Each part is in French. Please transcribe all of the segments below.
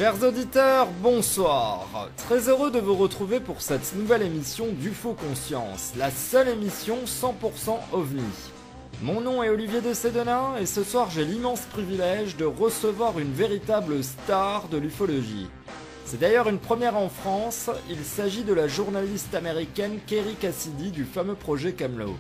Chers auditeurs, bonsoir. Très heureux de vous retrouver pour cette nouvelle émission d'UFO Conscience, la seule émission 100% OVNI. Mon nom est Olivier de Sédenin et ce soir j'ai l'immense privilège de recevoir une véritable star de l'ufologie. C'est d'ailleurs une première en France, il s'agit de la journaliste américaine Kerry Cassidy du fameux projet CAMELOT.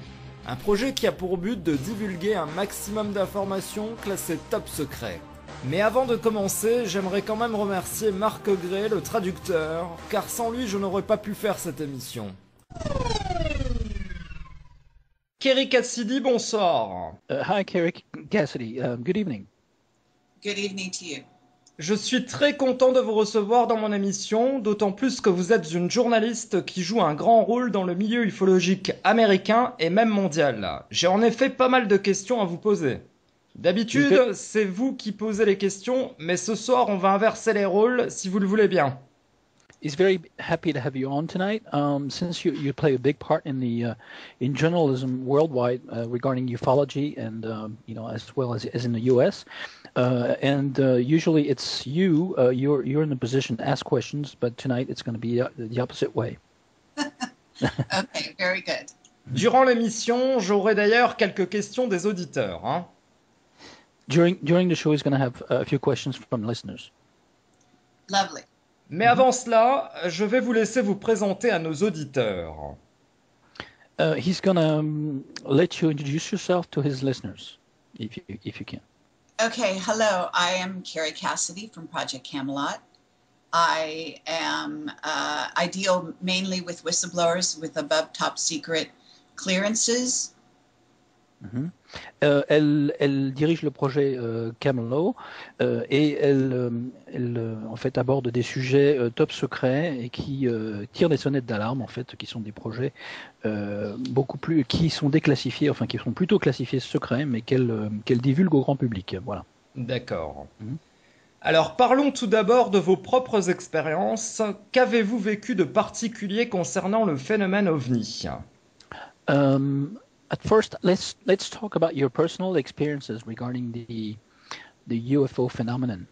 Un projet qui a pour but de divulguer un maximum d'informations classées top secret. Mais avant de commencer, j'aimerais quand même remercier Marc Gray, le traducteur, car sans lui je n'aurais pas pu faire cette émission. Kerry Cassidy, bonsoir. Hi, Kerry Cassidy. Good evening. Good evening to you. Je suis très content de vous recevoir dans mon émission, d'autant plus que vous êtes une journaliste qui joue un grand rôle dans le milieu ufologique américain et même mondial. J'ai en effet pas mal de questions à vous poser. D'habitude, c'est vous qui posez les questions, mais ce soir, on va inverser les rôles, si vous le voulez bien. He's very happy to have you on tonight. Since you play a big part in the in journalism worldwide regarding ufology and as well as in the U.S. Usually it's you. You're in the position to ask questions, but tonight it's going to be the opposite way. Okay, very good. Durant l'émission, j'aurai d'ailleurs quelques questions des auditeurs. During the show, he's going to have a few questions from listeners. Lovely. Mais avant cela, je vais vous laisser vous présenter à nos auditeurs. He's going to let you introduce yourself to his listeners, if you can. Okay, hello. I am Kerry Cassidy from Project CAMELOT. I deal mainly with whistleblowers with above top secret clearances. Mm-hmm. Elle dirige le projet CAMELOT et elle en fait aborde des sujets top secrets et qui tirent des sonnettes d'alarme en fait, qui sont des projets beaucoup plus qui sont déclassifiés, enfin qui sont plutôt classifiés secrets, mais qu'elle divulgue au grand public. Voilà. D'accord. Mm-hmm. Alors parlons tout d'abord de vos propres expériences. Qu'avez-vous vécu de particulier concernant le phénomène OVNI? At first, let's talk about your personal experiences regarding the UFO phenomenon.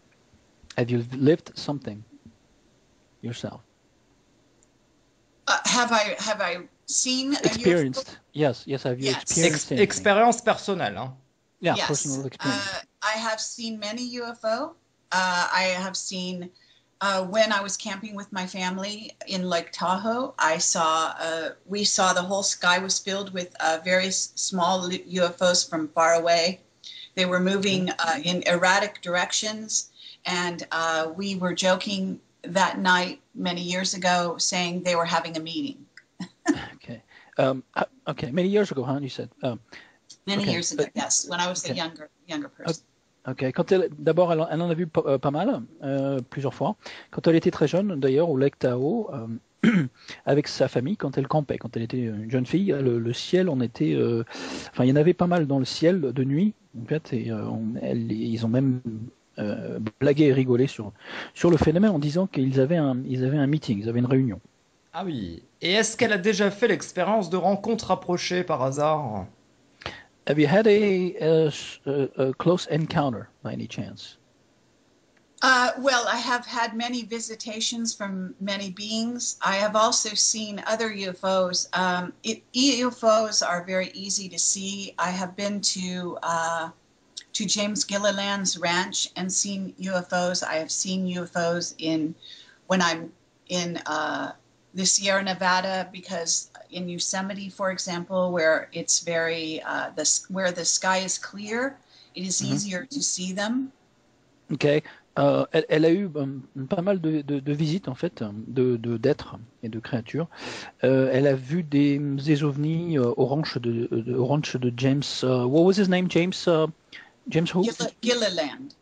Have you lived something yourself? Have I seen experienced? Yes. Have you experienced anything? Expérience personnelle. Hein? Yeah, yes. Personal experience. I have seen many UFO. I have seen. When I was camping with my family in Lake Tahoe, we saw the whole sky was filled with very small UFOs from far away. They were moving in erratic directions, and we were joking that night many years ago, saying they were having a meeting. Okay. Okay. Many years ago, huh? You said. Many years ago, yes, when I was a younger person. Ok, d'abord elle en a vu pas mal, plusieurs fois. Quand elle était très jeune, d'ailleurs, au lac Tahoe, avec sa famille, quand elle campait, quand elle était une jeune fille, le ciel, il y en avait pas mal dans le ciel de nuit, en fait, et ils ont même blagué et rigolé sur le phénomène en disant qu'ils avaient un meeting, ils avaient une réunion. Ah oui. Et est-ce qu'elle a déjà fait l'expérience de rencontres rapprochées par hasard? Have you had a close encounter by any chance? Well, I have had many visitations from many beings. I have also seen other UFOs. UFOs are very easy to see. I have been to James Gilliland's ranch and seen UFOs. I have seen UFOs when I'm in the Sierra Nevada, because in Yosemite, for example, where it's where the sky is clear, it is easier to see them. Ok. Elle a eu pas mal de visites en fait, d'êtres et de créatures. Elle a vu des ovnis au ranch de James. What was his name? James who? Gilliland.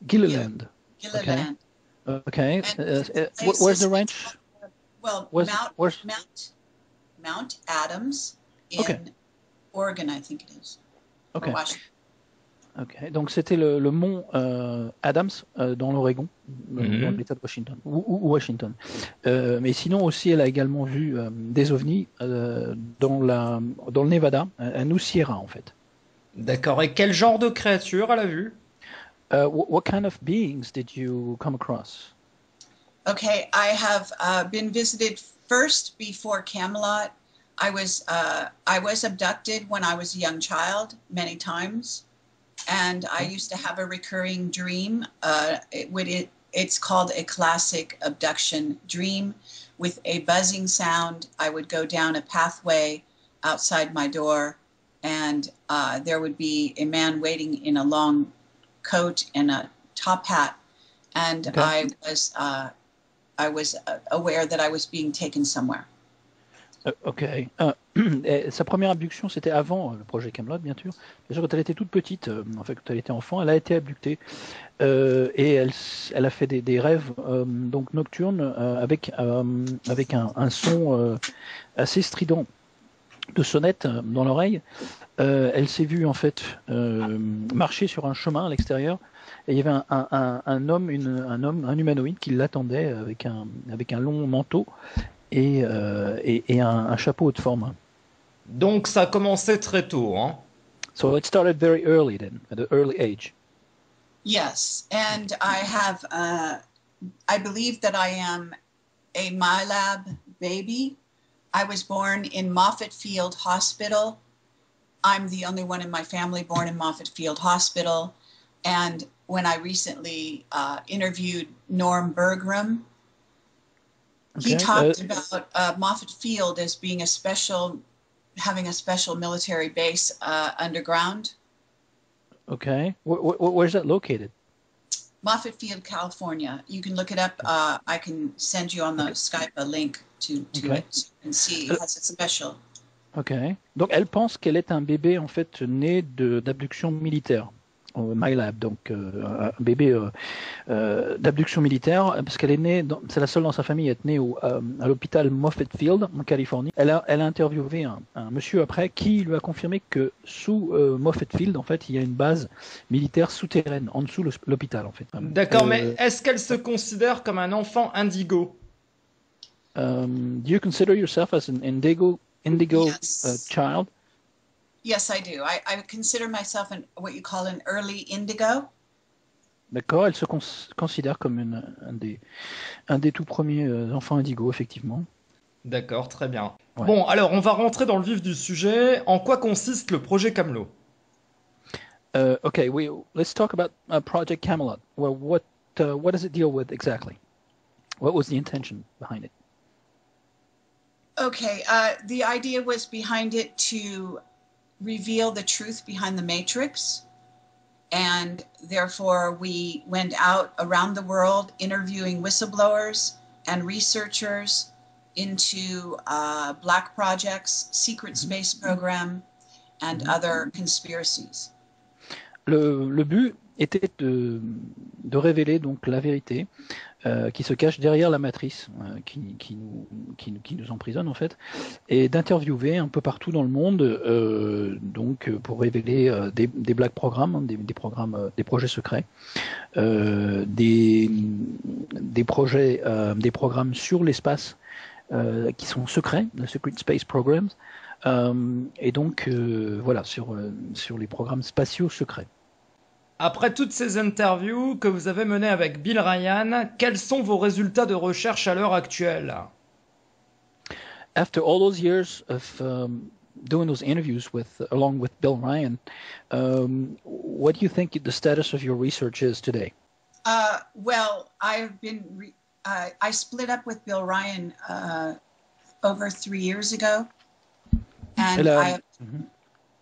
Gilliland. Gilliland. Okay. Where's the ranch? Well, Mount Adams in Oregon, I think it is. Okay. Or Washington. Ok, donc c'était le mont Adams dans l'Oregon, dans l'État de Washington, ou Washington. Mais sinon aussi, elle a également vu des ovnis dans le Nevada, à New Sierra en fait. D'accord. Et quel genre de créature elle a vu? What kind of beings did you come across? Okay, I have been visited first before Camelot. I was abducted when I was a young child many times, and I used to have a recurring dream. It's called a classic abduction dream with a buzzing sound. I would go down a pathway outside my door, and there would be a man waiting in a long coat and a top hat, and Okay. I was aware that I was being taken somewhere. Ok. Sa première abduction, c'était avant le projet CAMELOT, bien sûr. Bien sûr, quand elle était toute petite, en fait, quand elle était enfant, elle a été abductée. Et elle a fait des rêves donc nocturnes avec un son assez strident de sonnette dans l'oreille. Elle s'est vue en fait marcher sur un chemin à l'extérieur et il y avait un homme, un humanoïde qui l'attendait avec un long manteau et un chapeau de forme. Donc ça a commencé très tôt, hein. So it started very early then, at an early age. Yes, and I believe that I am a MyLab baby. I was born in Moffett Field Hospital. I'm the only one in my family born in Moffett Field Hospital. And when I recently interviewed Norm Bergram, he talked about Moffett Field as being having a special military base underground. Okay. Where's that located? Moffett Field, California. You can look it up. I can send you on the Skype a link to it and see. It has a special. Ok. Donc elle pense qu'elle est un bébé en fait né d'abduction militaire. MyLab, donc un bébé d'abduction militaire, parce qu'elle est née, c'est la seule dans sa famille à être née à l'hôpital Moffett Field en Californie. Elle a interviewé un monsieur après qui lui a confirmé que sous Moffett Field, en fait, il y a une base militaire souterraine en dessous l'hôpital, en fait. D'accord, mais est-ce qu'elle se considère comme un enfant indigo? Do you consider yourself as an indigo Yes. child? Yes, I do. I consider myself what you call an early indigo. D'accord, elle se considère comme un des tout premiers enfants indigo, effectivement. D'accord, très bien. Ouais. Bon, alors on va rentrer dans le vif du sujet. En quoi consiste le projet CAMELOT? Okay, let's talk about Project CAMELOT. Well, what does it deal with exactly? What was the intention behind it? Okay, the idea was behind it to reveal the truth behind the matrix, and therefore we went out around the world interviewing whistleblowers and researchers into black projects, secret space program, and other conspiracies. Le but était de révéler donc la vérité qui se cache derrière la matrice qui nous emprisonne en fait, et d'interviewer un peu partout dans le monde donc pour révéler des black programmes, hein, des programmes, des projets secrets, des projets, des programmes sur l'espace qui sont secrets, le Secret Space Programs, et donc voilà sur les programmes spatiaux secrets. Après toutes ces interviews que vous avez menées avec Bill Ryan, quels sont vos résultats de recherche à l'heure actuelle? After all those years of doing those interviews along with Bill Ryan, what do you think the status of your research is today? Well, I've been I split up with Bill Ryan over 3 years ago, and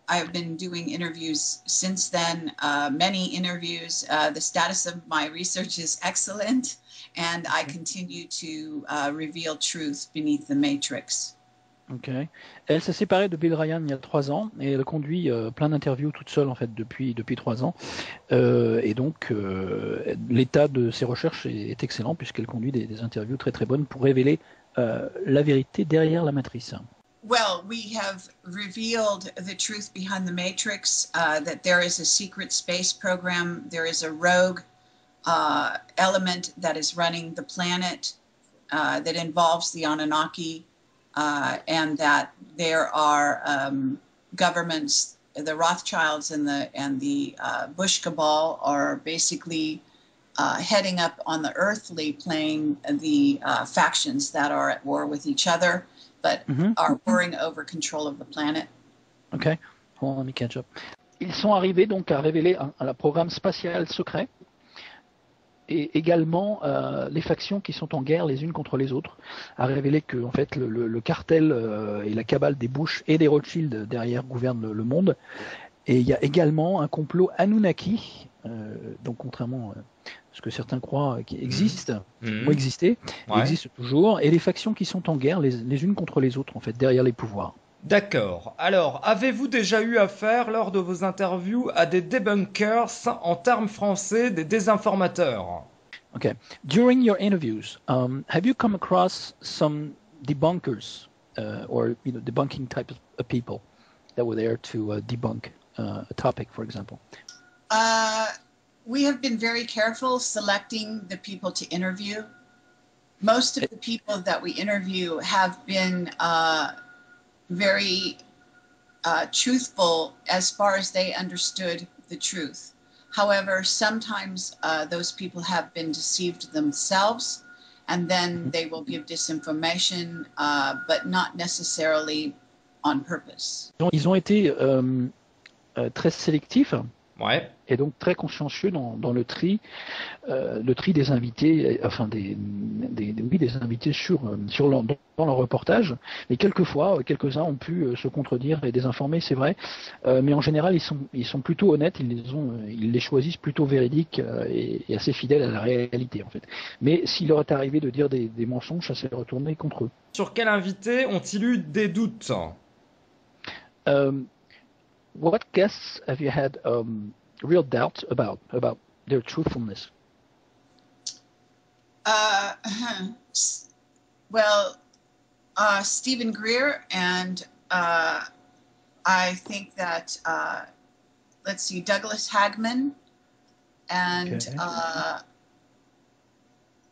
I have been doing interviews since then, many interviews. The status of my research is excellent, and I continue to reveal truth beneath the matrix. Ok. Elle s'est séparée de Bill Ryan il y a 3 ans et elle conduit plein d'interviews toute seule en fait depuis 3 ans. Et donc l'état de ses recherches est excellent puisqu'elle conduit des interviews très très bonnes pour révéler la vérité derrière la matrice. Well, we have revealed the truth behind the matrix, that there is a secret space program, there is a rogue element that is running the planet that involves the Anunnaki, and that there are governments the Rothschilds and the Bush cabal are basically heading up on the earthly plane the factions that are at war with each other, but are warring over control of the planet. Ok, bon, let me catch up. Ils sont arrivés donc à révéler un programme spatial secret et également les factions qui sont en guerre les unes contre les autres, à révéler que en fait le cartel et la cabale des Bush et des Rothschild derrière gouvernent le monde. Et il y a également un complot Anunnaki, donc contrairement à ce que certains croient qui existe, ou existait, existe toujours, et les factions qui sont en guerre les unes contre les autres en fait derrière les pouvoirs. D'accord. Alors, avez-vous déjà eu affaire lors de vos interviews à des debunkers, en termes français, des désinformateurs? Okay. During your interviews, have you come across some debunkers or debunking type of people that were there to debunk a topic, for example? We have been very careful selecting the people to interview. Most of the people that we interview have been very truthful as far as they understood the truth. However, sometimes those people have been deceived themselves, and then they will give disinformation, but not necessarily on purpose. Ils ont été très sélectifs. Ouais. Et donc très consciencieux dans le tri des invités, enfin des invités dans leur reportage. Et quelquefois, quelques-uns ont pu se contredire et désinformer, c'est vrai. Mais en général, ils sont plutôt honnêtes. Ils les choisissent plutôt véridiques et assez fidèles à la réalité en fait. Mais s'il leur est arrivé de dire des mensonges, ça s'est retourné contre eux. Sur quel invité ont-ils eu des doutes? What guests have you had real doubts about their truthfulness? Well, Stephen Greer, and I think that let's see, Douglas Hagman, and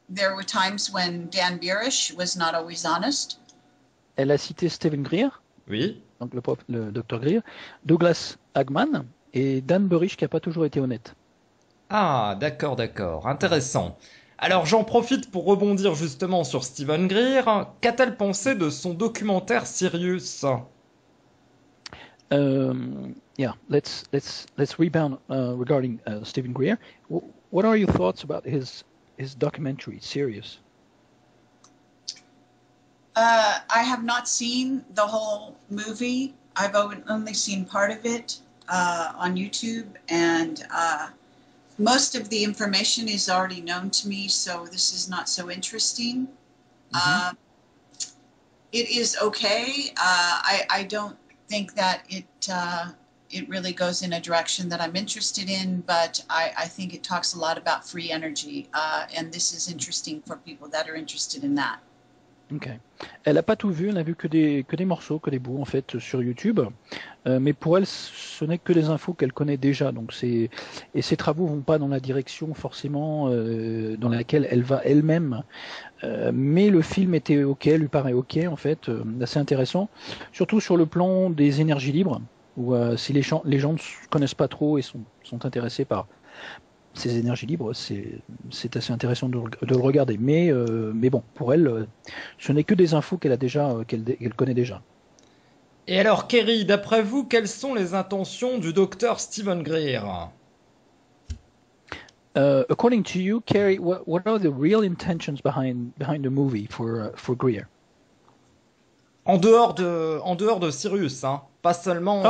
there were times when Dan Burish was not always honest. Elle a cité Stephen Greer. Oui. Donc le Dr Greer, Douglas Hagman et Dan Burish qui n'a pas toujours été honnête. Ah, d'accord, intéressant. Alors j'en profite pour rebondir justement sur Stephen Greer. Qu'a-t-elle pensé de son documentaire Sirius? Yeah, let's rebound regarding Stephen Greer. What are your thoughts about his documentary Sirius? I have not seen the whole movie. I've only seen part of it on YouTube, and most of the information is already known to me, so this is not so interesting. It is okay. I don't think that it really goes in a direction that I'm interested in, but I think it talks a lot about free energy, and this is interesting for people that are interested in that. Ok. Elle n'a pas tout vu, elle n'a vu que des morceaux, que des bouts en fait sur YouTube. Mais pour elle, ce n'est que des infos qu'elle connaît déjà. Donc et ses travaux vont pas dans la direction forcément dans laquelle elle va elle-même. Mais le film était ok, lui paraît ok en fait, assez intéressant. Surtout sur le plan des énergies libres, où si les gens ne connaissent pas trop et sont intéressés par ces énergies libres, c'est assez intéressant de le regarder. Mais bon, pour elle, ce n'est que des infos qu'elle connaît déjà. Et alors, Kerry, d'après vous, quelles sont les intentions du docteur Stephen Greer? According to you, Kerry, what are the real intentions behind the movie for Greer? En dehors de Sirius, hein. Pas seulement,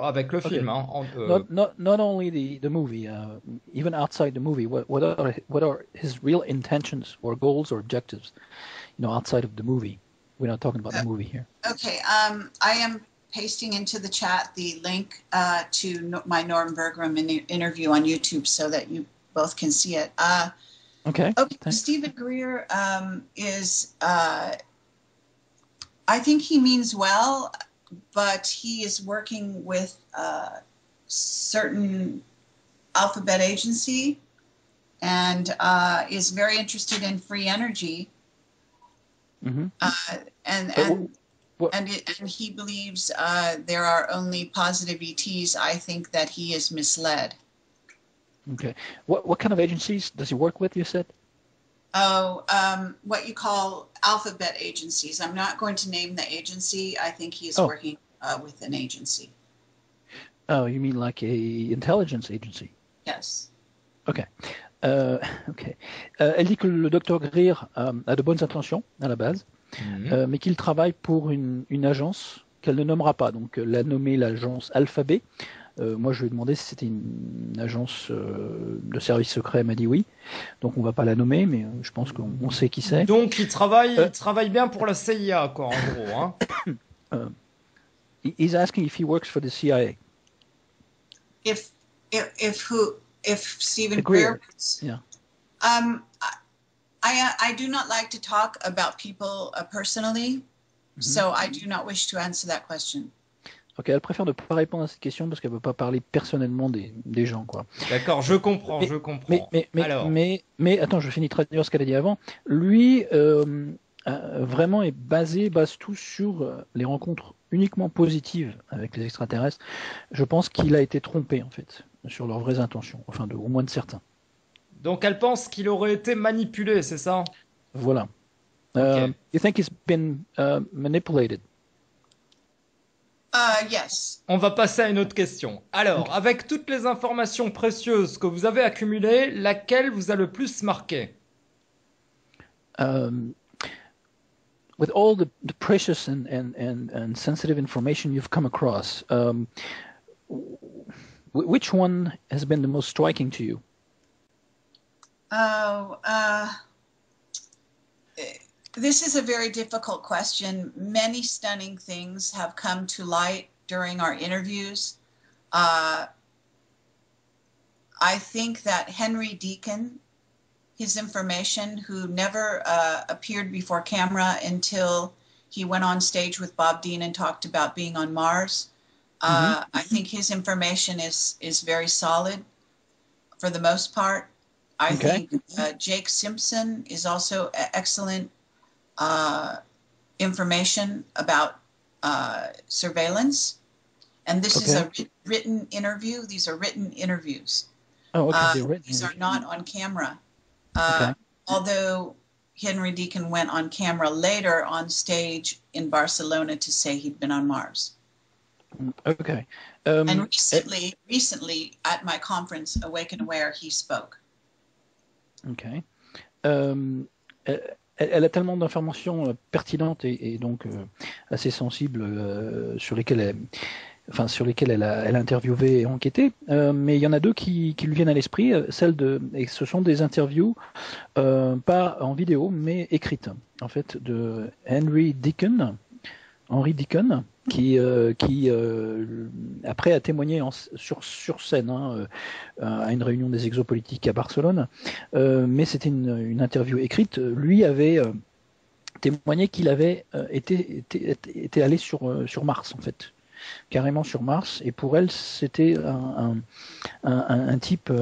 avec le film. Hein. Not only the movie, even outside the movie. What are his real intentions or goals or objectives? Outside of the movie. We're not talking about the movie here. Okay. I am pasting into the chat the link to my Norm Bergram interview on YouTube so that you both can see it. Okay. Stephen Greer is. I think he means well, but he is working with certain alphabet agency and is very interested in free energy. Mm-hmm. Well, and he believes there are only positive ETs. I think that he is misled. okay. What kind of agencies does he work with, you said? Oh, what you call alphabet agencies. I'm not going to name the agency. I think he is working with an agency. Oh, you mean like a intelligence agency? Yes. Ok. Ok. Elle dit que le docteur Greer a de bonnes intentions à la base, mais qu'il travaille pour une agence qu'elle ne nommera pas. Donc, elle a nommé l'agence Alphabet. Moi, je lui ai demandé si c'était une agence de service secret. Elle m'a dit oui. Donc, on va pas la nommer, mais je pense qu'on sait qui c'est. Donc, il travaille bien pour la CIA, quoi, en gros. Hein. He's asking if he works for the CIA. If Stephen Greer. Greer. Yeah. I do not like to talk about people personally, so I do not wish to answer that question. Ok, elle préfère ne pas répondre à cette question parce qu'elle ne veut pas parler personnellement des gens, quoi. D'accord, je comprends. Alors. Mais attends, je finis de traduire ce qu'elle a dit avant. Lui, vraiment base tout sur les rencontres uniquement positives avec les extraterrestres. Je pense qu'il a été trompé, en fait, sur leurs vraies intentions, enfin, au moins de certains. Donc, elle pense qu'il aurait été manipulé, c'est ça? Voilà. Okay. You think he's been manipulated? Yes. On va passer à une autre question. Alors, avec toutes les informations précieuses que vous avez accumulées, laquelle vous a le plus marqué? With all the precious and sensitive information you've come across, which one has been the most striking to you? This is a very difficult question. Many stunning things have come to light during our interviews. I think that Henry Deacon, his information, who never appeared before camera until he went on stage with Bob Dean and talked about being on Mars. I think his information is very solid for the most part. I think Jake Simpson is also excellent information about surveillance. And this is a written interview. These are written interviews. Oh, okay. These are not on camera. Although Henry Deacon went on camera later on stage in Barcelona to say he'd been on Mars. Okay. And recently at my conference, Awake and Aware, he spoke. Okay. Elle a tellement d'informations pertinentes et donc assez sensibles sur lesquelles elle a interviewé et enquêté, mais il y en a deux qui lui viennent à l'esprit, et ce sont des interviews pas en vidéo mais écrites, en fait, de Henry Deacon, qui après a témoigné sur scène à une réunion des exopolitiques à Barcelone, mais c'était une interview écrite. Lui avait témoigné qu'il avait été allé sur Mars, en fait, carrément sur Mars, et pour elle c'était un type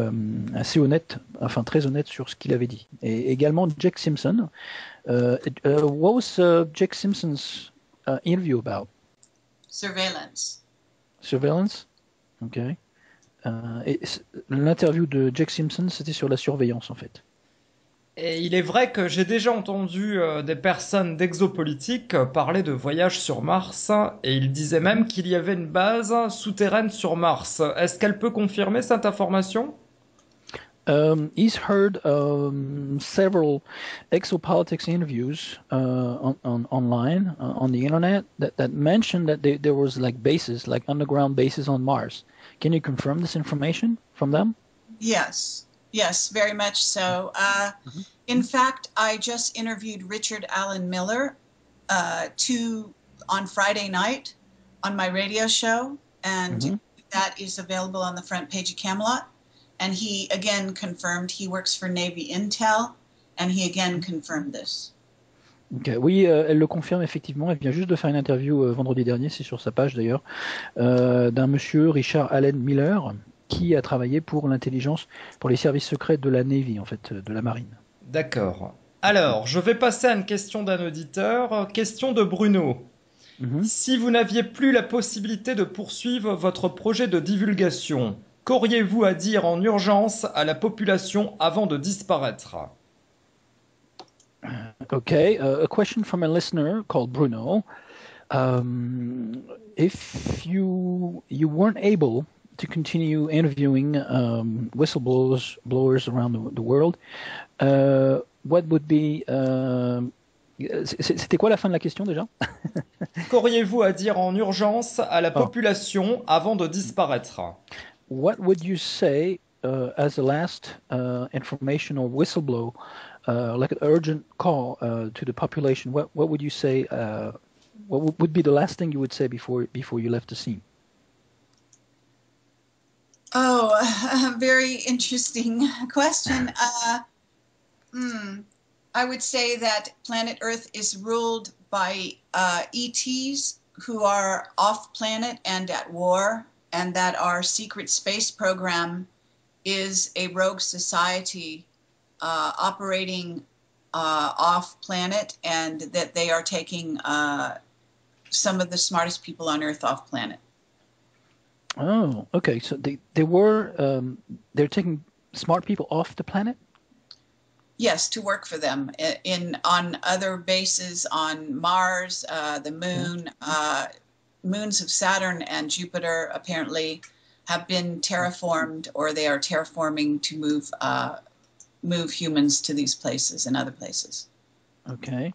assez honnête, enfin très honnête sur ce qu'il avait dit. Et également Jake Simpson. What was Jake Simpson's interview about? Surveillance. Ok. Et l'interview de Jake Simpson, c'était sur la surveillance, en fait. Et il est vrai que j'ai déjà entendu des personnes d'exopolitique parler de voyages sur Mars, et ils disaient même qu'il y avait une base souterraine sur Mars. Est-ce qu'elle peut confirmer cette information? He's heard several exopolitics interviews online on the internet that mentioned that there was like bases, like underground bases on Mars. Can you confirm this information from them? Yes, very much so. In fact, I just interviewed Richard Allen Miller on Friday night on my radio show, and that is available on the front page of Camelot. And he again confirmed he works for Navy Intel, and he again confirmed this. Okay. Oui, elle le confirme effectivement. Elle vient juste de faire une interview vendredi dernier, c'est sur sa page d'ailleurs, d'un monsieur Richard Allen Miller qui a travaillé pour l'intelligence, pour les services secrets de la Navy, en fait, de la marine. D'accord. Alors, je vais passer à une question d'un auditeur. Question de Bruno. Si vous n'aviez plus la possibilité de poursuivre votre projet de divulgation, qu'auriez-vous à dire en urgence à la population avant de disparaître? Okay, a question from a listener called Bruno. If you weren't able to continue interviewing whistleblowers around the world, what would be c'était quoi la fin de la question déjà? Qu'auriez-vous à dire en urgence à la population avant de disparaître? What would you say as a last information or whistleblow, like an urgent call to the population? What would you say? What would be the last thing you would say before you left the scene? Oh, a very interesting question. I would say that planet Earth is ruled by ETs who are off planet and at war, and that our secret space program is a rogue society operating off planet, and that they are taking some of the smartest people on Earth off planet. Oh, okay. So they're taking smart people off the planet? Yes, to work for them on other bases on Mars, the moon, moons of Saturn and Jupiter apparently have been terraformed, or they are terraforming to move humans to these places and other places. Okay.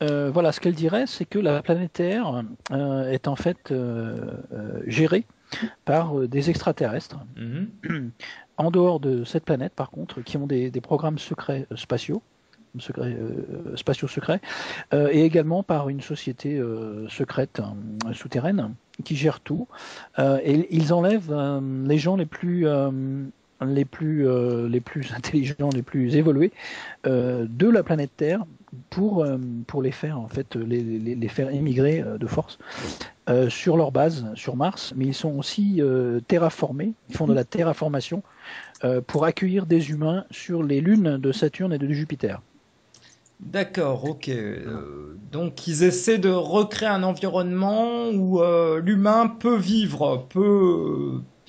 Voilà, ce qu'elle dirait, c'est que la planète Terre est en fait gérée par des extraterrestres. En dehors de cette planète, par contre, qui ont des programmes secrets spatiaux secrets, et également par une société secrète souterraine qui gère tout. Et ils enlèvent les gens les plus intelligents, les plus évolués de la planète Terre pour les faire en fait les faire émigrer de force sur leur base sur Mars, mais ils sont aussi terraformés, ils font de la terraformation pour accueillir des humains sur les lunes de Saturne et de Jupiter. D'accord, ok. Donc ils essaient de recréer un environnement où l'humain peut vivre,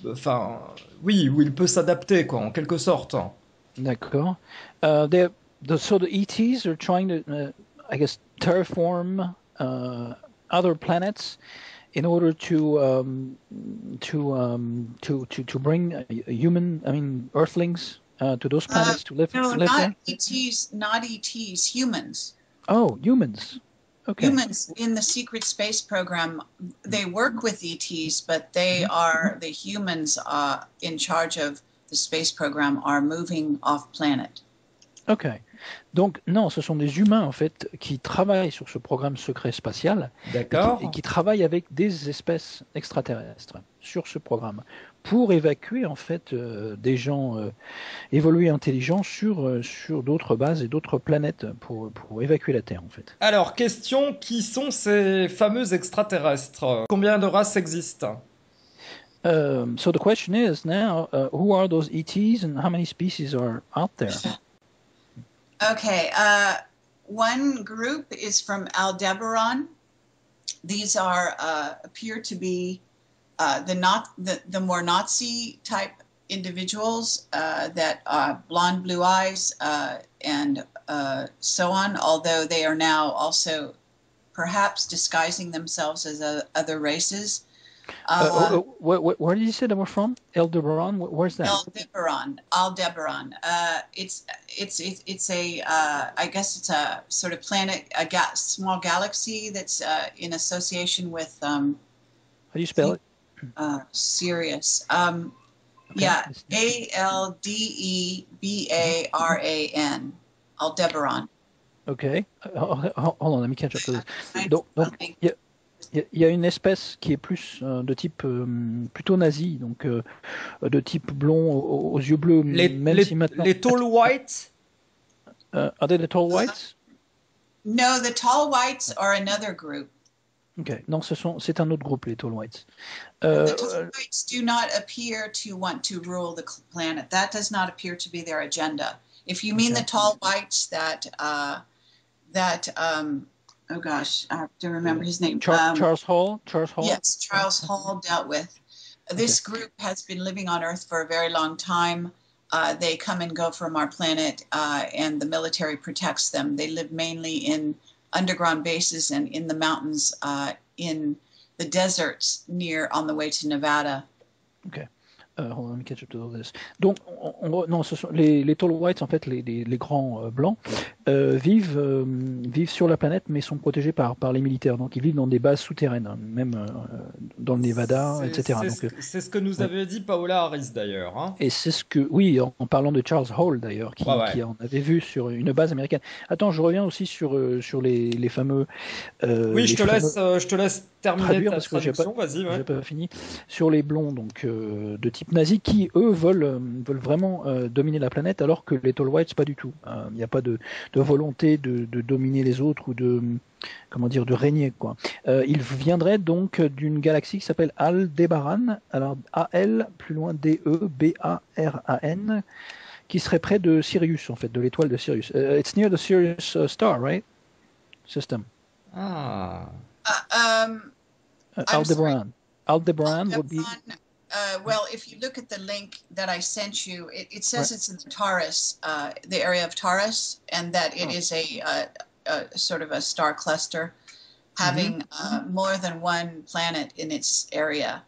enfin, oui, où il peut s'adapter, quoi, en quelque sorte. D'accord. So the ETs are trying to, I guess, terraform other planets in order to bring Earthlings to those planets to live. No, live not there? ETs, not ETs, humans. Oh, humans. Okay. Humans in the secret space program, they work with ETs, but they are the humans in charge of the space program are moving off planet. Ok. Donc, non, ce sont des humains, en fait, qui travaillent sur ce programme secret spatial et qui travaillent avec des espèces extraterrestres sur ce programme pour évacuer, en fait, des gens évolués intelligents sur d'autres bases et d'autres planètes pour évacuer la Terre, en fait. Alors, question, qui sont ces fameux extraterrestres? Combien de races existent? So the question is now, who are those ETs and how many species are out there? Okay, one group is from Aldebaran. These are appear to be the more Nazi type individuals that blonde, blue eyes, and so on. Although they are now also perhaps disguising themselves as other races. Where did you say they were from? Aldebaran? Where's that? Aldebaran. It's a I guess it's a sort of planet, small galaxy that's in association with how do you spell it? Sirius. Okay. Yeah, Aldebaran. Aldebaran. Okay. Hold on, let me catch up to this. Donc, il y a une espèce qui est plus de type plutôt nazi, donc de type blond aux yeux bleus. Les tall whites? Are they the tall whites? No, the tall whites are another group. Okay. Non, c'est un autre groupe, les tall whites. The tall whites do not appear to want to rule the planet. That does not appear to be their agenda. If you mean the tall whites that oh gosh, I have to remember his name. Charles Hall. Yes, Charles Hall dealt with. This group has been living on Earth for a very long time. They come and go from our planet, and the military protects them. They live mainly in underground bases and in the mountains, in the deserts on the way to Nevada. Okay. Hold on, let me catch up to all this. Donc, non, ce sont les tall whites, en fait, les grands blancs, vivent sur la planète, mais sont protégés par les militaires. Donc, ils vivent dans des bases souterraines, hein, même dans le Nevada, etc. C'est ce que nous avait dit Paola Harris, d'ailleurs. Hein. Et c'est ce que, oui, en parlant de Charles Hall, d'ailleurs, qui en avait vu sur une base américaine. Attends, je reviens aussi sur les fameux... oui, je te laisse terminer ta traduction, vas-y. J'ai pas fini. Sur les blonds, donc, de type nazi, qui, eux, veulent vraiment dominer la planète, alors que les tall whites, pas du tout. Il n'y a pas de volonté de dominer les autres ou de régner, quoi. Ils viendraient donc d'une galaxie qui s'appelle Aldebaran, alors A-L, plus loin D-E-B-A-R-A-N, qui serait près de Sirius, en fait, de l'étoile de Sirius. It's near the Sirius star, right? System. Ah. Aldebaran would be... well, if you look at the link that I sent you, it says it's in the Taurus, the area of Taurus, and that it is a sort of a star cluster having more than one planet in its area.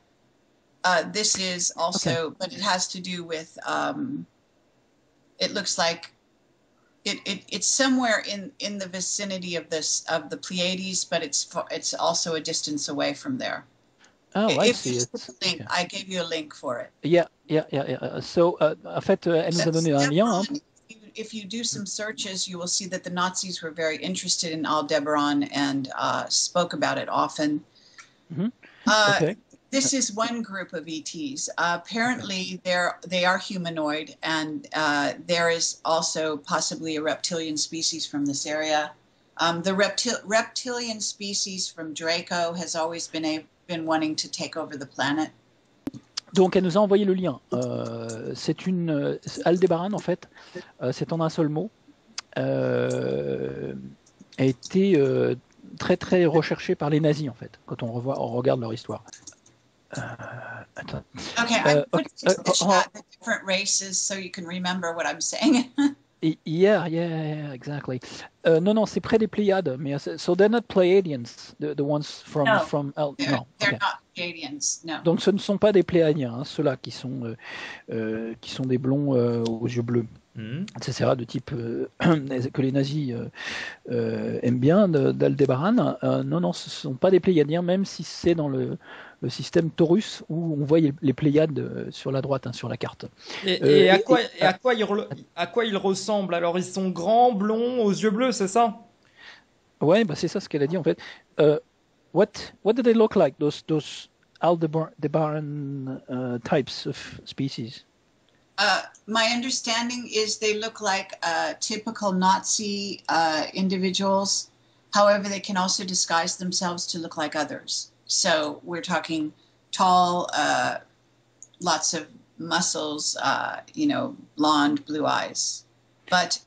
This is also, but it has to do with, it looks like it's somewhere in the vicinity of the Pleiades, but it's also a distance away from there. Oh, I see it. Okay. I gave you a link for it. Yeah. So, en fait, elle nous a donné un lien. Hein. If you do some searches, you will see that the Nazis were very interested in Aldebaran and spoke about it often. Okay. This is one group of ETs. Apparently, they are humanoid, and there is also possibly a reptilian species from this area. The reptilian species from Draco has always been wanting to take over the planet. Donc elle nous a envoyé le lien. C'est une Aldebaran, en fait, c'est en un seul mot. A été très très recherché par les nazis, en fait, quand on regarde leur histoire. Attends. Okay, I put in the chat the different races so you can remember what I'm saying. Yeah, exactly. Non, c'est près des Pléiades, mais so they're not Pleiadians, the ones from no, no, they're not Pleiadians, no. Donc ce ne sont pas des Pléiadiens, hein, ceux-là qui sont des blonds aux yeux bleus, etc. de type que les nazis aiment bien d'Aldebaran. Non, ce ne sont pas des Pléiadiens, même si c'est dans le système Taurus où on voit les Pléiades sur la droite, hein, sur la carte. Et à quoi ils ressemblent? Alors ils sont grands, blonds, aux yeux bleus, c'est ça? Ouais, bah c'est ça ce qu'elle a dit en fait. What do they look like, those Aldebaran types of species? My understanding is they look like typical Nazi individuals. However, they can also disguise themselves to look like others. So we're talking tall, lots of muscles, blonde, blue eyes. But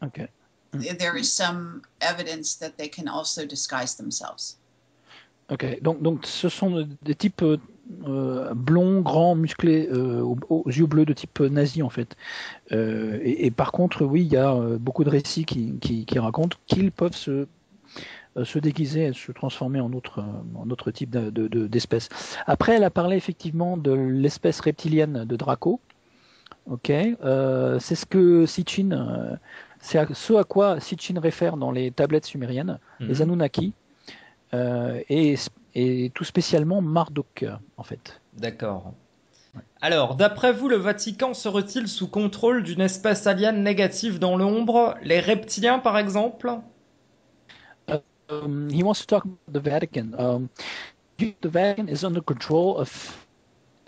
there is some evidence that they can also disguise themselves. Ok, donc ce sont des types blonds, grands, musclés, aux yeux bleus de type nazi en fait. Et par contre, oui, il y a beaucoup de récits qui racontent qu'ils peuvent se déguiser et se transformer en autre type d'espèce. Après, elle a parlé effectivement de l'espèce reptilienne de Draco. Ok, c'est ce que Sitchin, c'est ce à quoi Sitchin réfère dans les tablettes sumériennes, les Anunnaki, et tout spécialement Marduk, en fait. D'accord. Ouais. Alors, d'après vous, le Vatican serait-il sous contrôle d'une espèce alien négative dans l'ombre, les reptiliens par exemple? He wants to talk about the Vatican. The Vatican is under control of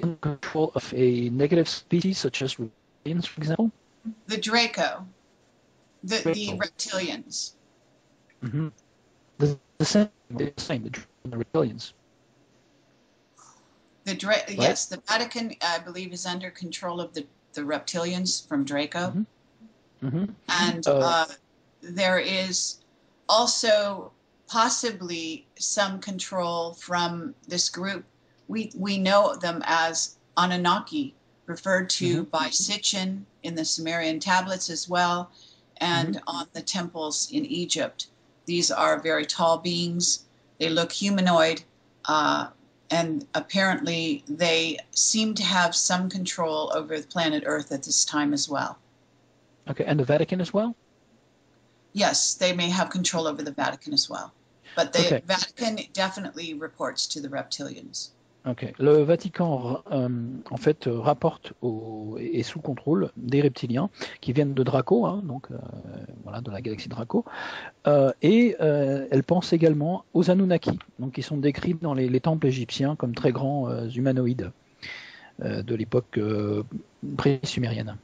a negative species such as reptilians, for example. The Draco, the reptilians. Mm-hmm. The same, the reptilians. Right? Yes, the Vatican, I believe, is under control of the reptilians from Draco. Mm-hmm. Mm-hmm. And there is also possibly some control from this group. We know them as Anunnaki, referred to by Sitchin in the Sumerian tablets as well, and on the temples in Egypt. These are very tall beings. They look humanoid, and apparently they seem to have some control over the planet Earth at this time as well. Okay, and the Vatican as well? Yes, they may have control over the Vatican as well. But the Vatican definitely reports to the reptilians. Ok. Le Vatican, en fait, rapporte est sous contrôle des reptiliens qui viennent de Draco, hein, donc voilà, de la galaxie Draco, et elle pense également aux Anunnaki, donc qui sont décrits dans les temples égyptiens comme très grands humanoïdes de l'époque pré-sumérienne.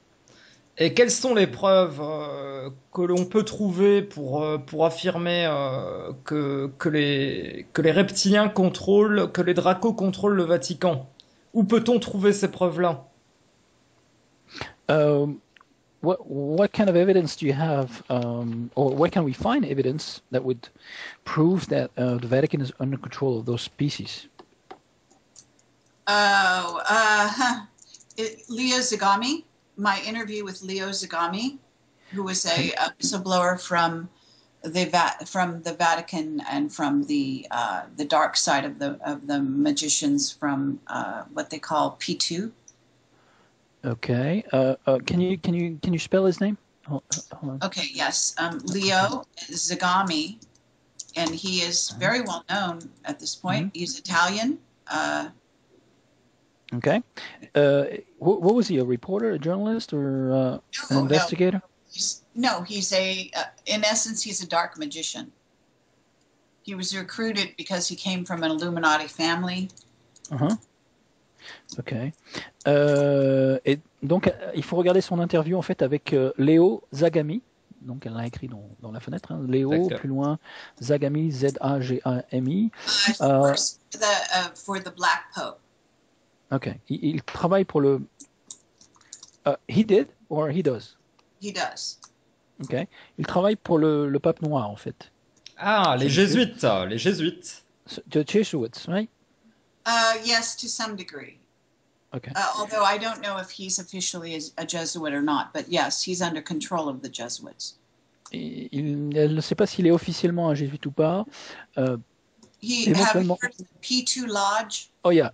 Et quelles sont les preuves que l'on peut trouver pour affirmer que les reptiliens contrôlent, que les dracos contrôlent le Vatican? Où peut-on trouver ces preuves-là? What kind of evidence do you have, or where can we find evidence that would prove that the Vatican is under control of those species? Leo Zagami. My interview with Leo Zagami, who was a whistleblower from the Vatican and from the dark side of the magicians from what they call P2. Okay. Can you spell his name? Hold on. Okay. Yes. Leo Zagami, and he is very well known at this point. He's Italian. Okay. What was he, a reporter, a journalist, or an investigator? No, he's in essence, he's a dark magician. He was recruited because he came from an Illuminati family. Ok. Et donc, il faut regarder son interview, en fait, avec Léo Zagami. Donc, elle l'a écrit dans la fenêtre. Hein. Léo, plus loin, Zagami, Z-A-G-A-M-I. For the Black Pope. Ok. Il travaille pour le... he did or he does? He does. Ok. Il travaille pour le pape noir, en fait. Ah, les jésuites, les jésuites. The Jesuits, right? Yes, to some degree. Okay. Although I don't know if he's officially a Jesuit or not, but yes, he's under control of the Jesuits. Elle ne sait pas s'il est officiellement un jésuite ou pas. Have you heard of the P2 Lodge? Oh yeah.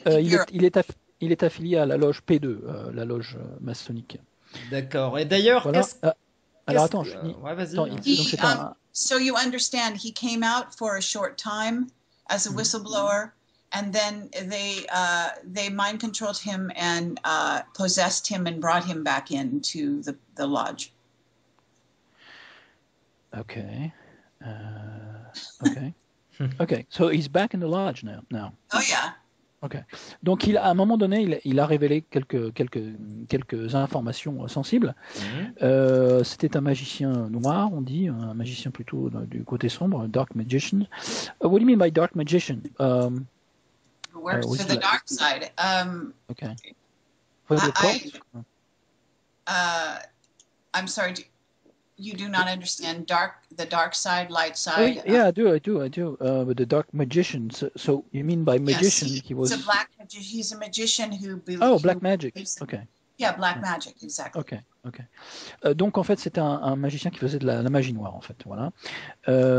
Il est affilié à la loge P2, la loge maçonnique. D'accord. Et d'ailleurs, voilà. Alors attends, je finis. Ouais, vas-y. Donc, so you understand, he came out for a short time as a whistleblower, and then they mind controlled him and possessed him and brought him back into the lodge. Okay. Okay. Okay. So he's back in the lodge now. Oh yeah. Okay. Donc à un moment donné, il a révélé quelques informations sensibles. C'était un magicien noir, on dit, un magicien plutôt du côté sombre, dark magician. What do you mean by dark magician? Works for the dark side. Okay. I'm sorry. You do not understand the dark side, light side? Yeah, I do. But the dark magician. So you mean by magician? Yes, he was. He's a black magician. He's a magician who believes. Oh, black magic. Okay. Yeah, black magic, exactly. Okay. Donc en fait, c'était un magicien qui faisait de la magie noire, en fait, voilà,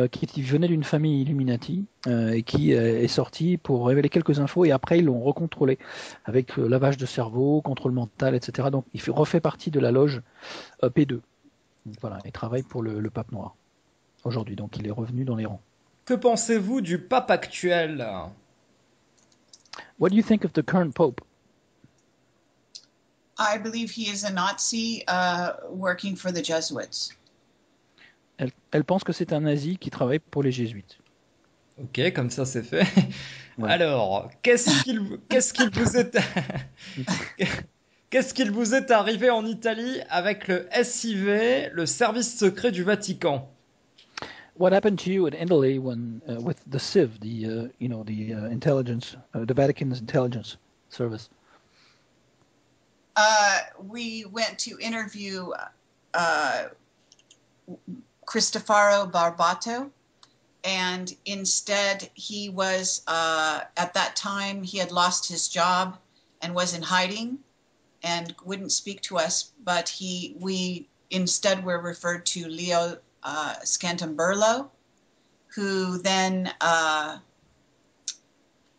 qui venait d'une famille Illuminati et qui est sorti pour révéler quelques infos et après ils l'ont recontrôlé avec lavage de cerveau, contrôle mental, etc. Donc il refait partie de la loge P2. Donc, voilà, il travaille pour le pape noir aujourd'hui, donc il est revenu dans les rangs. Que pensez-vous du pape actuel? What do you think of the current pope? I believe he is a Nazi working for the Jesuits. Elle pense que c'est un nazi qui travaille pour les jésuites. Ok, comme ça c'est fait. Ouais. Alors, qu'est-ce qu'il vous est arrivé en Italie avec le SIV, le service secret du Vatican? What happened to you in Italy when with the CIV, the intelligence, the Vatican's intelligence service? We went to interview Cristoforo Barbato, and instead he was, at that time, he had lost his job and was in hiding and wouldn't speak to us, but we instead were referred to Leo Scantamburlo, who then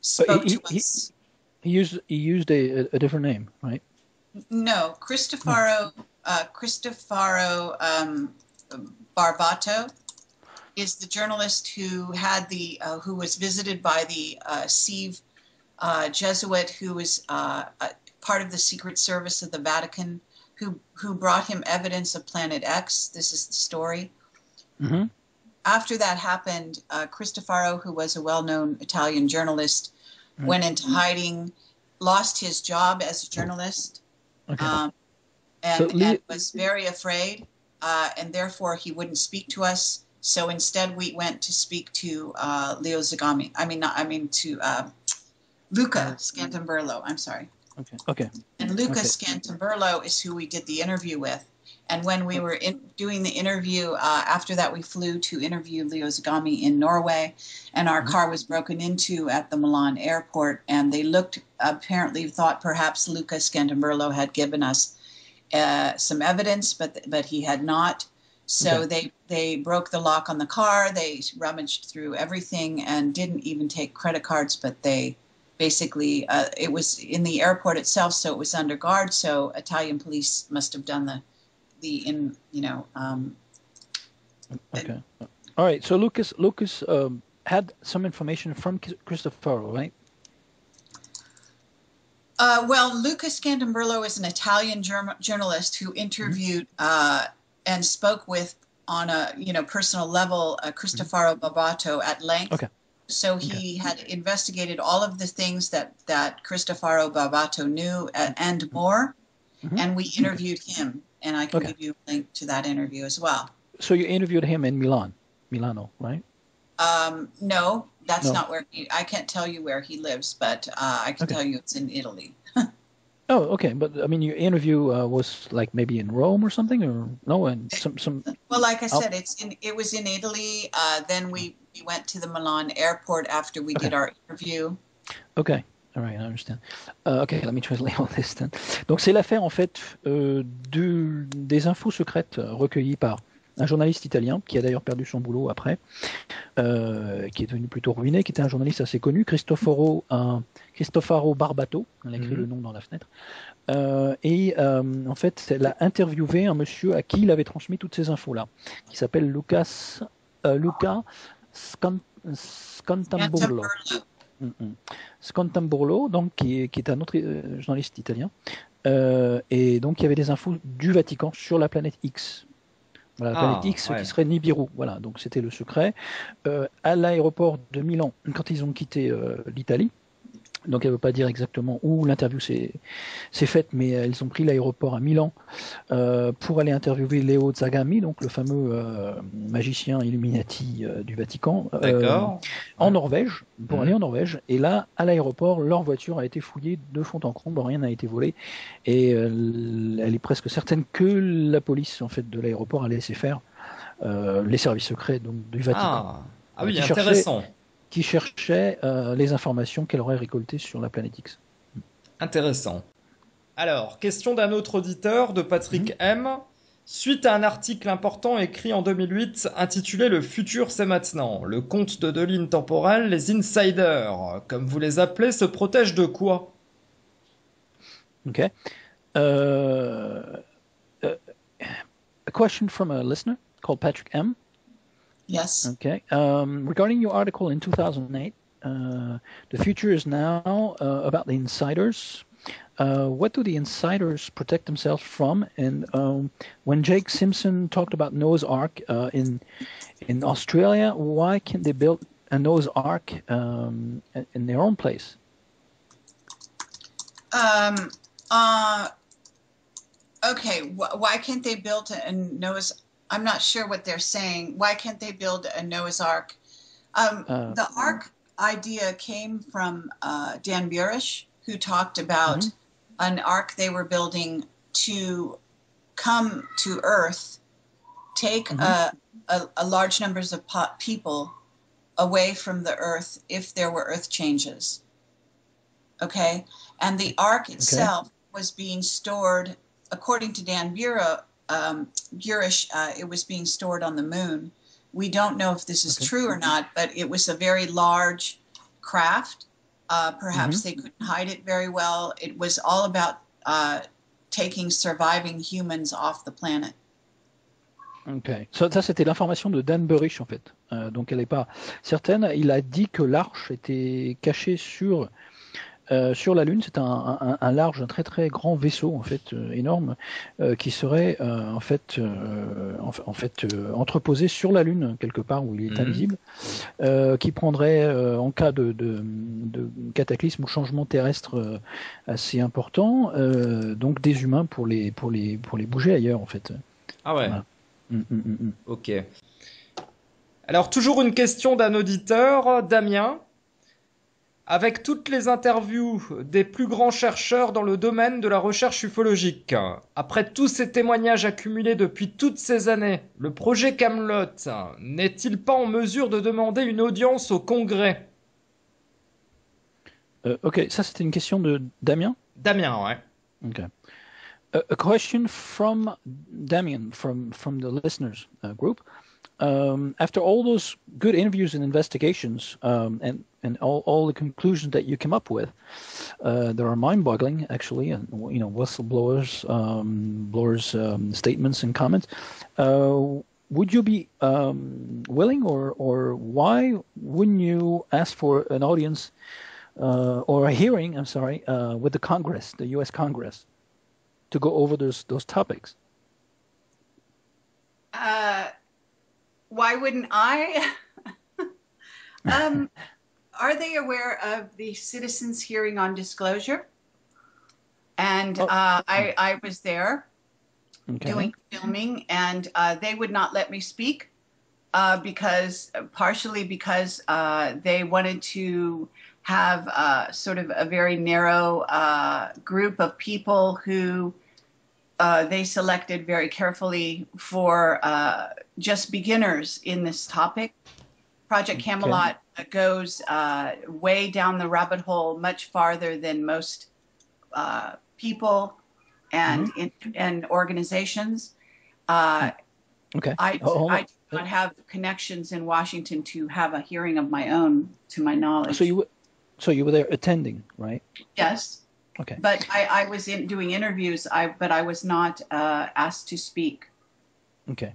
spoke to us. He used a different name, right? No, Cristoforo Barbato is the journalist who had who was visited by the Sieve Jesuit, who was part of the Secret Service of the Vatican, who brought him evidence of Planet X. This is the story. Mm-hmm. After that happened, Cristoforo, who was a well-known Italian journalist, went into hiding, lost his job as a journalist, and was very afraid, and therefore he wouldn't speak to us. So instead, we went to speak to Leo Zagami. Luca Scantamburlo. I'm sorry. Okay. And Luca Scantamburlo is who we did the interview with. And when we were doing the interview, after that, we flew to interview Leo Zagami in Norway, and our car was broken into at the Milan airport. And they apparently thought perhaps Luca Scantamburlo had given us some evidence, but he had not. So they broke the lock on the car. They rummaged through everything and didn't even take credit cards, but they basically, it was in the airport itself, so it was under guard. So Italian police must have done Okay. All right. So Lucas had some information from Cristoforo, right? Well, Luca Scantamburlo is an Italian journalist who interviewed and spoke with on a personal level Cristoforo Barbato at length. Okay. So he had investigated all of the things that Cristoforo Barbato knew and more, and we interviewed him. And I can give you a link to that interview as well. So you interviewed him in Milano, right? No, that's not where I can't tell you where he lives, but I can tell you it's in Italy. Oh, okay. But I mean, your interview was like maybe in Rome or something, or no? And some. Well, like I said, it was in Italy. Then we went to the Milan airport after we did our interview. Okay. All right, I understand. Okay, let me translate all this then. Donc c'est l'affaire en fait des infos secrètes recueillies par un journaliste italien qui a d'ailleurs perdu son boulot après, qui est devenu plutôt ruiné, qui était un journaliste assez connu, Cristoforo Barbato, on a écrit le nom dans la fenêtre, et en fait elle a interviewé un monsieur à qui il avait transmis toutes ces infos-là, qui s'appelle Luca Scantamburlo. Scantamburlo, donc qui est un autre journaliste italien, et donc il y avait des infos du Vatican sur la planète X. Voilà, la planète X qui serait Nibiru. Voilà, donc c'était le secret. À l'aéroport de Milan, quand ils ont quitté l'Italie, donc elle ne veut pas dire exactement où l'interview s'est faite, mais ils ont pris l'aéroport à Milan pour aller interviewer Leo Zagami, donc le fameux magicien Illuminati du Vatican, en Norvège, pour aller en Norvège. Et là, à l'aéroport, leur voiture a été fouillée de fond en comble, rien n'a été volé. Et elle est presque certaine que la police en fait de l'aéroport a laissé faire les services secrets donc, du Vatican. Ah oui, intéressant. Qui cherchait les informations qu'elle aurait récoltées sur la planète X. Intéressant. Alors, question d'un autre auditeur, de Patrick M. Suite à un article important écrit en 2008 intitulé « Le futur c'est maintenant », le compte de 2 lignes temporelles, les insiders, comme vous les appelez, se protègent de quoi? Ok. A question from a listener called Patrick M. Yes. Okay. Regarding your article in 2008, the future is now about the insiders. What do the insiders protect themselves from? And when Jake Simpson talked about Noah's Ark in Australia, why can't they build a Noah's Ark in their own place? Okay. Why can't they build a Noah's? I'm not sure what they're saying. Why can't they build a Noah's Ark? The Ark idea came from Dan Burish, who talked about an Ark they were building to come to Earth, take a large numbers of people, away from the Earth if there were Earth changes. Okay, and the Ark itself was being stored, according to Dan Burish, it was being stored on the moon. We don't know if this is true or not, but it was a very large craft. Perhaps they couldn't hide it very well. It was all about taking surviving humans off the planet. Ok. Ça c'était l'information de Dan Burish en fait. Donc elle n'est pas certaine. Il a dit que l'arche était cachée sur la Lune. C'est un large, un très très grand vaisseau en fait énorme qui serait en fait entreposé sur la Lune quelque part où il est invisible, qui prendrait en cas de cataclysme ou changement terrestre assez important, donc des humains pour les bouger ailleurs en fait. Ah ouais. Voilà. Ok. Alors toujours une question d'un auditeur, Damien. Avec toutes les interviews des plus grands chercheurs dans le domaine de la recherche ufologique, après tous ces témoignages accumulés depuis toutes ces années, le projet CAMELOT n'est-il pas en mesure de demander une audience au Congrès? Ok, ça c'était une question de Damien. Damien, ouais. Okay. A question from Damien from the listeners group. After all those good interviews and investigations, and all the conclusions that you came up with, that are mind-boggling actually, and whistleblowers, statements and comments. Would you be willing, or why wouldn't you ask for an audience or a hearing? I'm sorry, with the Congress, the U.S. Congress, to go over those topics? Why wouldn't I? Are they aware of the citizens' hearing on disclosure? And I was there doing filming, and they would not let me speak partially because they wanted to have sort of a very narrow group of people who they selected very carefully for just beginners in this topic. Project CAMELOT goes way down the rabbit hole, much farther than most people and organizations. I do not have connections in Washington to have a hearing of my own, to my knowledge. So you were there attending, right? Yes. Okay. But I was doing interviews, but I was not asked to speak. Okay.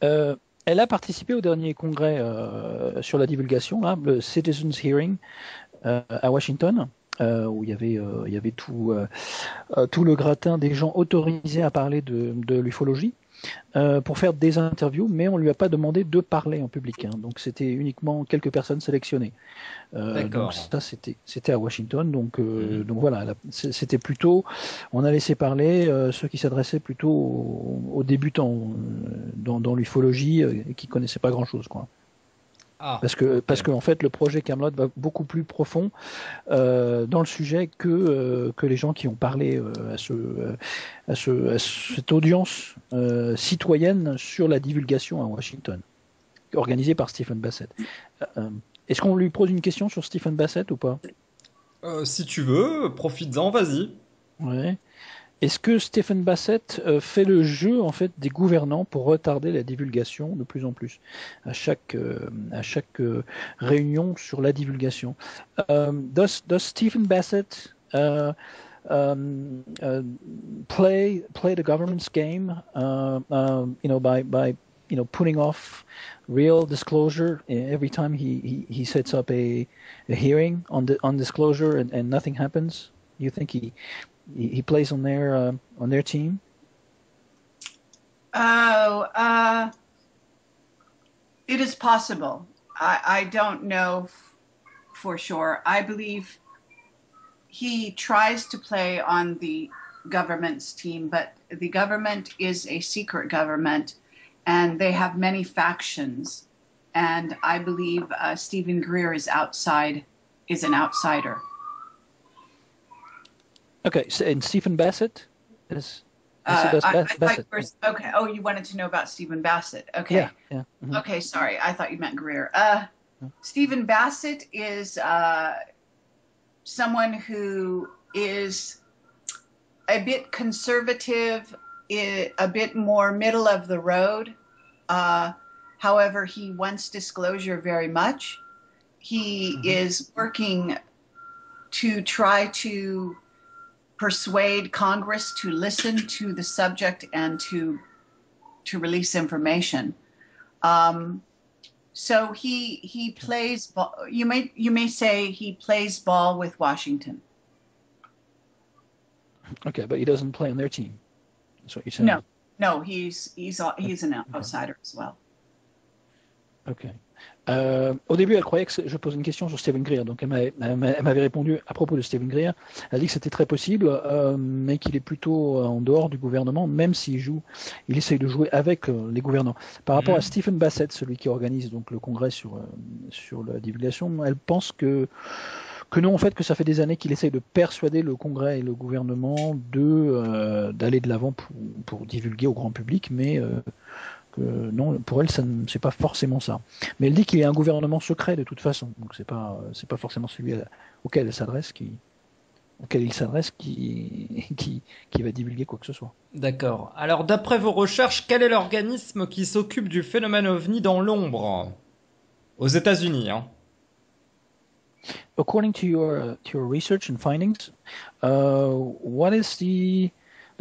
Elle a participé au dernier congrès sur la divulgation, là, le Citizens Hearing à Washington, où il y avait tout le gratin des gens autorisés à parler de l'ufologie, pour faire des interviews, mais on lui a pas demandé de parler en public, hein, donc c'était uniquement quelques personnes sélectionnées. Donc ça c'était à Washington, donc voilà, c'était plutôt, on a laissé parler ceux qui s'adressaient plutôt aux débutants dans l'ufologie et qui connaissaient pas grand chose, quoi. Parce que en fait le projet CAMELOT va beaucoup plus profond dans le sujet que les gens qui ont parlé à cette audience citoyenne sur la divulgation à Washington, organisée par Stephen Bassett. Est-ce qu'on lui pose une question sur Stephen Bassett ou pas? Si tu veux, profites-en, vas-y. Ouais. Est-ce que Stephen Bassett fait le jeu en fait des gouvernants pour retarder la divulgation de plus en plus à chaque réunion sur la divulgation? Does Stephen Bassett play the government's game? By putting off real disclosure every time he sets up a hearing on disclosure and nothing happens? You think he plays on their team? It is possible. I don't know for sure. I believe he tries to play on the government's team, but the government is a secret government, and they have many factions. And I believe Stephen Greer is an outsider. Okay, and Stephen Bassett is Bassett. Okay. Oh, you wanted to know about Stephen Bassett. Okay. Yeah. Mm-hmm. Okay, sorry. I thought you meant Greer. Stephen Bassett is someone who is a bit conservative, a bit more middle of the road. However, he wants disclosure very much. He is working to try to persuade Congress to listen to the subject and to release information. So he plays ball. You may say he plays ball with Washington. Okay, but he doesn't play on their team. That's what you're saying. No, he's an outsider as well. Ok. Au début, elle croyait que je posais une question sur Stephen Greer, donc elle m'avait répondu à propos de Stephen Greer. Elle a dit que c'était très possible, mais qu'il est plutôt en dehors du gouvernement, même s'il essaye de jouer avec les gouvernants. Par rapport à Stephen Bassett, celui qui organise donc le congrès sur la divulgation, elle pense que non, en fait, que ça fait des années qu'il essaye de persuader le Congrès et le gouvernement d'aller de l'avant pour divulguer au grand public, mais non, pour elle, c'est pas forcément ça. Mais elle dit qu'il y a un gouvernement secret de toute façon, donc c'est pas forcément celui auquel il s'adresse qui va divulguer quoi que ce soit. D'accord. Alors, d'après vos recherches, quel est l'organisme qui s'occupe du phénomène OVNI dans l'ombre? Aux États-Unis, hein. According to your research and findings, what is the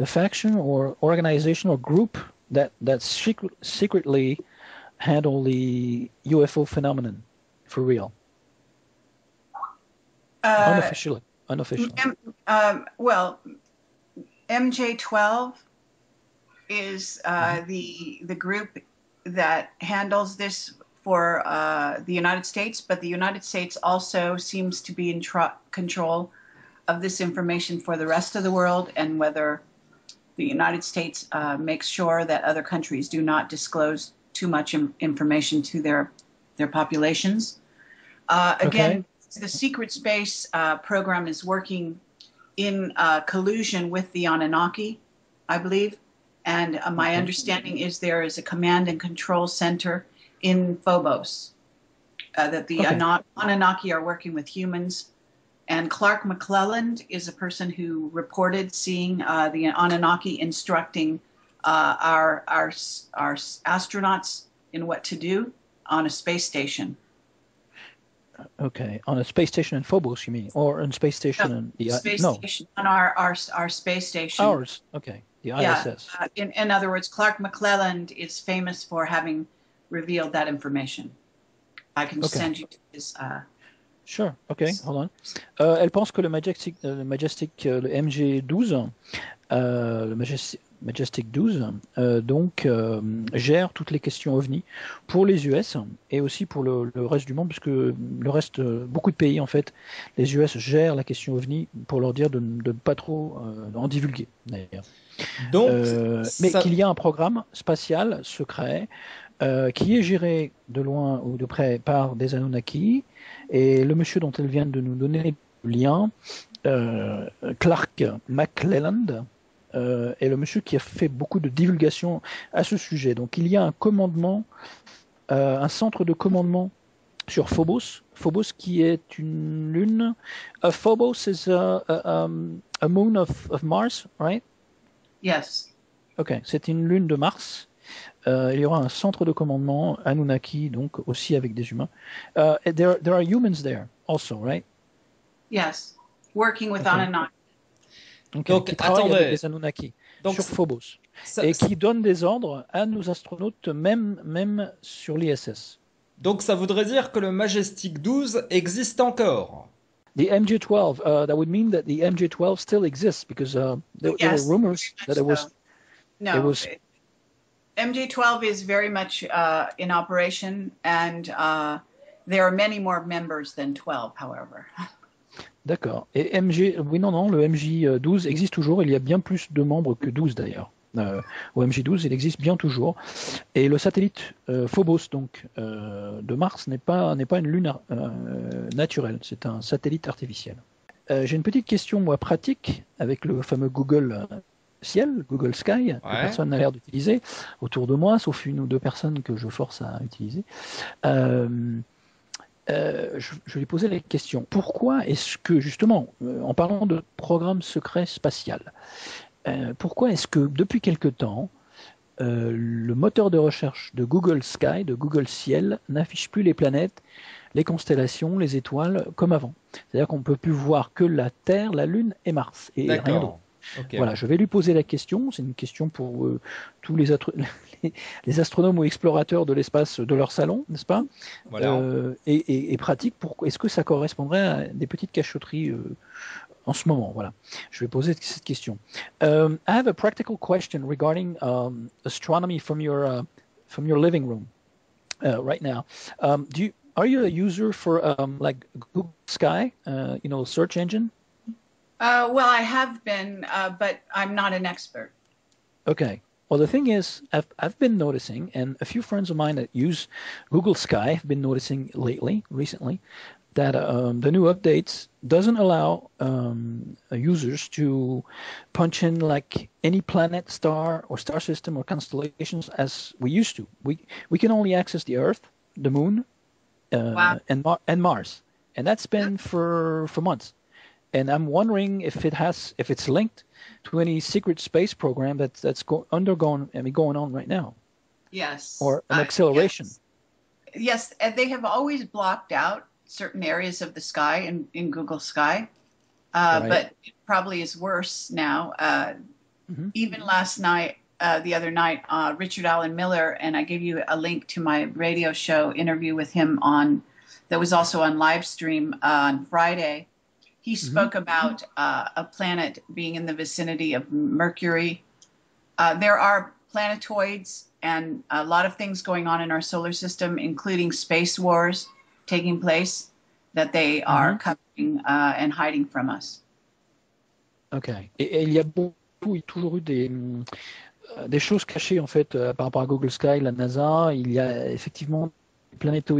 faction or organization or group that secretly handle the UFO phenomenon for real? Unofficially. Well, MJ12 is the group that handles this for the United States, but the United States also seems to be in control of this information for the rest of the world, and whether the United States makes sure that other countries do not disclose too much information to their populations. Again, the secret space program is working in collusion with the Anunnaki, I believe, and my understanding is there is a command and control center in Phobos, that the Anunnaki are working with humans. And Clark McClelland is a person who reported seeing the Anunnaki instructing our astronauts in what to do on a space station. Okay, on a space station in Phobos, you mean, or on space station in the station on our space station. Ours, okay, the ISS. In other words, Clark McClelland is famous for having revealed that information. I can send you to his. Sure, okay, hold on. Elle pense que le Majestic, le MG12, le Majestic 12, gère toutes les questions OVNI pour les US et aussi pour le reste du monde, puisque le reste, beaucoup de pays en fait, les US gèrent la question OVNI pour leur dire de ne pas trop en divulguer d'ailleurs. Donc, mais qu'il y a un programme spatial secret qui est géré de loin ou de près par des Anunnaki, et le monsieur dont elle vient de nous donner le lien, Clark McClelland, est le monsieur qui a fait beaucoup de divulgation à ce sujet. Donc il y a un commandement, un centre de commandement sur Phobos. Phobos qui est une lune. Phobos is a moon of Mars, right? Yes. Ok, c'est une lune de Mars. Il y aura un centre de commandement Anunnaki, donc aussi avec des humains. There are humans there also, right? Yes, working with Anunnaki. Okay. Donc, qui travaillent avec des Anunnaki sur Phobos et qui donnent des ordres à nos astronautes, même sur l'ISS. Donc ça voudrait dire que le Majestic 12 existe encore. The MJ12, that would mean that the MJ12 still exists, because there were rumors that it was. No. MJ12 is very much in operation, and there are many more members than 12, however. D'accord. Et oui, non, le MJ12 existe toujours. Il y a bien plus de membres que 12 d'ailleurs. Au MJ12, il existe bien toujours. Et le satellite Phobos, donc de Mars, n'est pas une lune naturelle. C'est un satellite artificiel. J'ai une petite question, moi, pratique, avec le fameux Google Ciel, Google Sky, que personne n'a l'air d'utiliser autour de moi, sauf une ou deux personnes que je force à utiliser. je lui posais la question. Pourquoi est-ce que, justement, en parlant de programme secret spatial, pourquoi est-ce que, depuis quelque temps, le moteur de recherche de Google Sky, de Google Ciel, n'affiche plus les planètes, les constellations, les étoiles comme avant. C'est-à-dire qu'on ne peut plus voir que la Terre, la Lune et Mars, et rien d'autre. Okay. Voilà, je vais lui poser la question. C'est une question pour tous les astronomes ou explorateurs de l'espace de leur salon, n'est-ce pas? Voilà. Et pratique. Est-ce que ça correspondrait à des petites cachotteries en ce moment? Voilà, je vais poser cette question. I have a practical question regarding astronomy from your living room right now. Are you a user for like Google Sky, search engine? Well, I have been, but I'm not an expert. Okay. Well, the thing is, I've been noticing, and a few friends of mine that use Google Sky have been noticing recently, that the new updates doesn't allow users to punch in like any planet, star, or star system or constellations as we used to. We can only access the Earth, the Moon, Wow. and Mars, and that's been for months. And I'm wondering if it's linked to any secret space program that's going on right now. Yes. Or an acceleration. Yes, and they have always blocked out certain areas of the sky in Google Sky, Right. but it probably is worse now. Even last night, the other night, Richard Allen Miller, and I gave you a link to my radio show interview with him that was also on live stream on Friday. He spoke about a planet being in the vicinity of Mercury. There are planetoids and a lot of things going on in our solar system, including space wars taking place, that they are covering and hiding from us. Ok. Et il y a toujours eu des choses cachées en fait par rapport à Google Sky, la NASA. Il y a effectivement des planétoïdes